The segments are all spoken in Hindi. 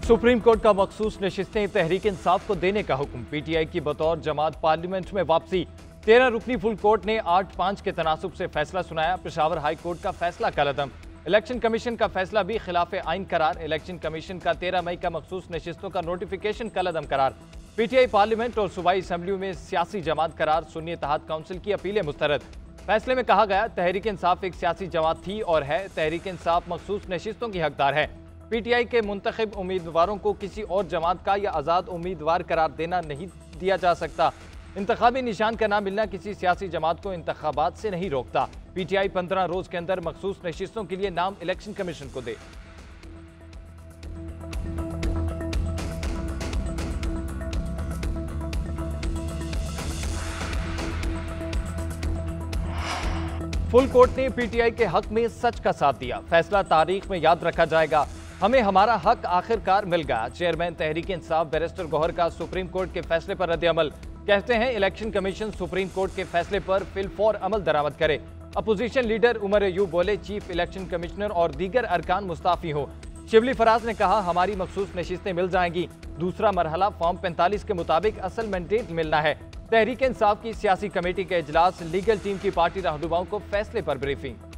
सुप्रीम कोर्ट का मखसूस नशिस्तें तहरीक इंसाफ को देने का हुक्म। पीटीआई की बतौर जमात पार्लियामेंट में वापसी। 13 रुकनी फुल कोर्ट ने 8-5 के तनासुब से फैसला सुनाया। पेशावर हाई कोर्ट का फैसला कलअदम। इलेक्शन कमीशन का फैसला भी खिलाफ आइन करार। इलेक्शन कमीशन का 13 मई का मखसूस नशिस्तों का नोटिफिकेशन कलअदम करार। पीटीआई पार्लियामेंट और सूबाई असम्बलियों में सियासी जमात करार। सुन्नी इत्तेहाद काउंसिल की अपीलें मुस्तरद। फैसले में कहा गया, तहरीक इंसाफ एक सियासी जमात थी और है। तहरीक इंसाफ मखसूस नशिस्तों की हकदार है। पीटीआई के मुंतखब उम्मीदवारों को किसी और जमात का या आज़ाद उम्मीदवार करार देना नहीं दिया जा सकता। इंतखाबी निशान का ना मिलना किसी सियासी जमात को इंतखाबात से नहीं रोकता। पीटीआई 15 रोज के अंदर मखसूस नशिस्तों के लिए नाम इलेक्शन कमीशन को दे। फुल कोर्ट ने पीटीआई के हक में सच का साथ दिया। फैसला तारीख में याद रखा जाएगा। हमें हमारा हक आखिरकार मिल गया। चेयरमैन तहरीक इंसाफ बैरिस्टर गौहर का सुप्रीम कोर्ट के फैसले पर रद्द-ए-अमल। कहते हैं, इलेक्शन कमीशन सुप्रीम कोर्ट के फैसले पर फिलफौर अमल दरामद करे। अपोजिशन लीडर उमर अयूब बोले, चीफ इलेक्शन कमिश्नर और दीगर अरकान मुस्ताफी हो। शिबली फराज ने कहा, हमारी मखसूस नशिस्तें मिल जाएंगी। दूसरा मरहला फॉर्म 45 के मुताबिक असल मैंडेट मिलना है। तहरीक इंसाफ की सियासी कमेटी के इजलास। लीगल टीम की पार्टी रहनुमाओं को फैसले पर ब्रीफिंग।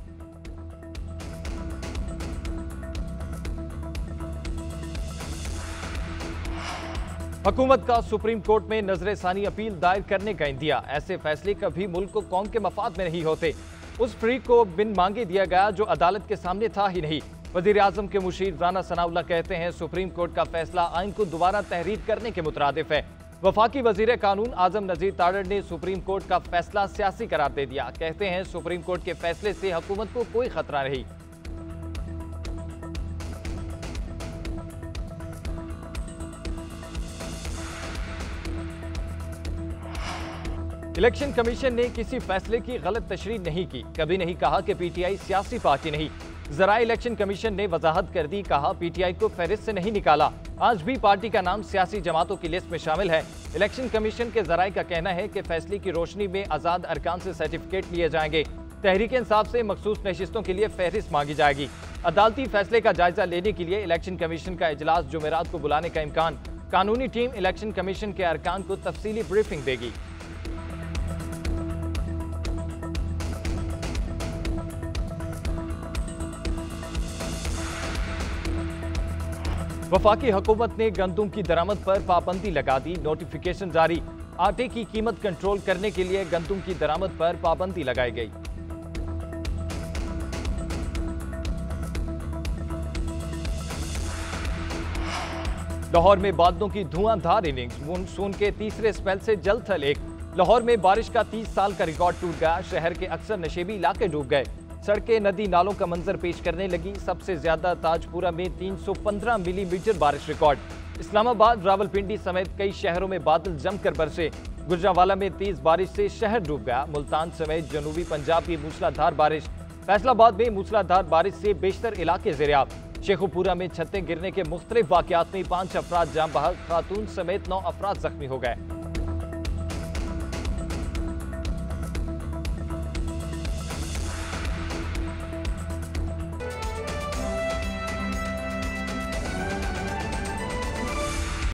हुकूमत का सुप्रीम कोर्ट में नजर-ए-सानी अपील दायर करने का इंदिया। ऐसे फैसले कभी मुल्क को कौम के मफाद में नहीं होते। उस फ्री को बिन मांगे दिया गया जो अदालत के सामने था ही नहीं। वजीर आजम के मुशीर राना सनाउल्लाह कहते हैं, सुप्रीम कोर्ट का फैसला आइन को दोबारा तहरीर करने के मुतरादिफ है। वफाकी वजीर कानून आजम नजीर तारड़ ने सुप्रीम कोर्ट का फैसला सियासी करार दे दिया। कहते हैं, सुप्रीम कोर्ट के फैसले से हुकूमत को कोई खतरा नहीं। इलेक्शन कमीशन ने किसी फैसले की गलत तशरीह नहीं की। कभी नहीं कहा कि पीटीआई सियासी पार्टी नहीं। जरा इलेक्शन कमीशन ने वजाहत कर दी, कहा पीटीआई को फहरिस्त से नहीं निकाला। आज भी पार्टी का नाम सियासी जमातों की लिस्ट में शामिल है। इलेक्शन कमीशन के जराए का कहना है कि फैसले की रोशनी में आजाद अरकान से सर्टिफिकेट लिए जाएंगे। तहरीक इंसाफ से मखसूस नशिस्तों के लिए फहरिस्त मांगी जाएगी। अदालती फैसले का जायजा लेने के लिए इलेक्शन कमीशन का इजलास जुमेरात को बुलाने का इम्कान। कानूनी टीम इलेक्शन कमीशन के अरकान को तफसीली ब्रीफिंग देगी। वफाकी हुकूमत ने गंदुम की दरामद पर पाबंदी लगा दी। नोटिफिकेशन जारी। आटे की कीमत कंट्रोल करने के लिए गंदुम की दरामद पर पाबंदी लगाई गई। लाहौर में बादलों की धुआंधार इनिंग्स। मानसून के तीसरे स्पेल से जल्द थल एक। लाहौर में बारिश का 30 साल का रिकॉर्ड टूट गया। शहर के अक्सर नशेबी इलाके डूब गए। सड़कें नदी नालों का मंजर पेश करने लगी। सबसे ज्यादा ताजपुरा में 315 मिलीमीटर बारिश रिकॉर्ड। इस्लामाबाद, रावलपिंडी समेत कई शहरों में बादल जमकर बरसे। गुजरांवाला में तेज बारिश से शहर डूब गया। मुल्तान समेत जनूबी पंजाब की मूसलाधार बारिश। फैसलाबाद में मूसलाधार बारिश से बेशतर इलाके ज़ेरियाब। शेखुपुरा में छतें गिरने के मुख्तलिफ वाकयात में 5 अफराद जाँ बहक, खातून समेत 9 अफराद जख्मी हो गए।